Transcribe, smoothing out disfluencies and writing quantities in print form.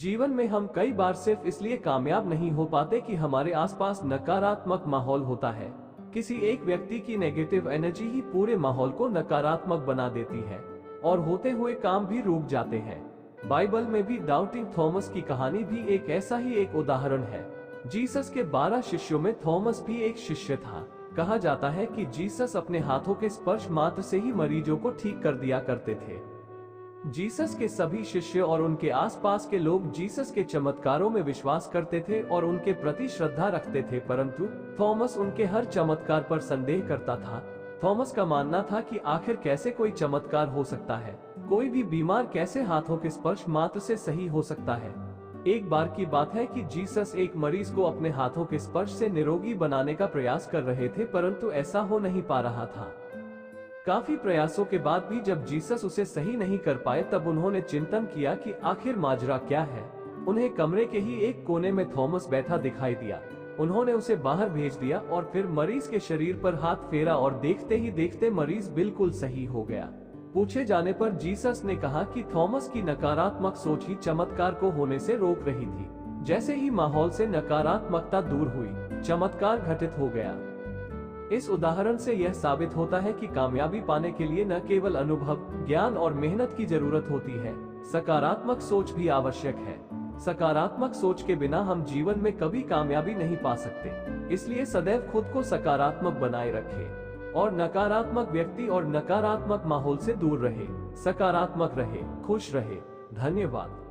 जीवन में हम कई बार सिर्फ इसलिए कामयाब नहीं हो पाते कि हमारे आसपास नकारात्मक माहौल होता है। किसी एक व्यक्ति की नेगेटिव एनर्जी ही पूरे माहौल को नकारात्मक बना देती है और होते हुए काम भी रुक जाते हैं। बाइबल में भी डाउटिंग थॉमस की कहानी भी एक ऐसा ही एक उदाहरण है। जीसस के 12 शिष्यों में थॉमस भी एक शिष्य था। कहा जाता है कि जीसस अपने हाथों के स्पर्श मात्र से ही मरीजों को ठीक कर दिया करते थे। जीसस के सभी शिष्य और उनके आसपास के लोग जीसस के चमत्कारों में विश्वास करते थे और उनके प्रति श्रद्धा रखते थे, परंतु थॉमस उनके हर चमत्कार पर संदेह करता था। थॉमस का मानना था कि आखिर कैसे कोई चमत्कार हो सकता है, कोई भी बीमार कैसे हाथों के स्पर्श मात्र से सही हो सकता है। एक बार की बात है कि जीसस एक मरीज को अपने हाथों के स्पर्श से निरोगी बनाने का प्रयास कर रहे थे, परंतु ऐसा हो नहीं पा रहा था। काफी प्रयासों के बाद भी जब जीसस उसे सही नहीं कर पाए, तब उन्होंने चिंतन किया कि आखिर माजरा क्या है। उन्हें कमरे के ही एक कोने में थॉमस बैठा दिखाई दिया। उन्होंने उसे बाहर भेज दिया और फिर मरीज के शरीर पर हाथ फेरा और देखते ही देखते मरीज बिल्कुल सही हो गया। पूछे जाने पर जीसस ने कहा कि थॉमस की नकारात्मक सोच ही चमत्कार को होने से रोक रही थी। जैसे ही माहौल से नकारात्मकता दूर हुई, चमत्कार घटित हो गया। इस उदाहरण से यह साबित होता है कि कामयाबी पाने के लिए न केवल अनुभव, ज्ञान और मेहनत की जरूरत होती है, सकारात्मक सोच भी आवश्यक है। सकारात्मक सोच के बिना हम जीवन में कभी कामयाबी नहीं पा सकते। इसलिए सदैव खुद को सकारात्मक बनाए रखें और नकारात्मक व्यक्ति और नकारात्मक माहौल से दूर रहे, सकारात्मक रहे, खुश रहे। धन्यवाद।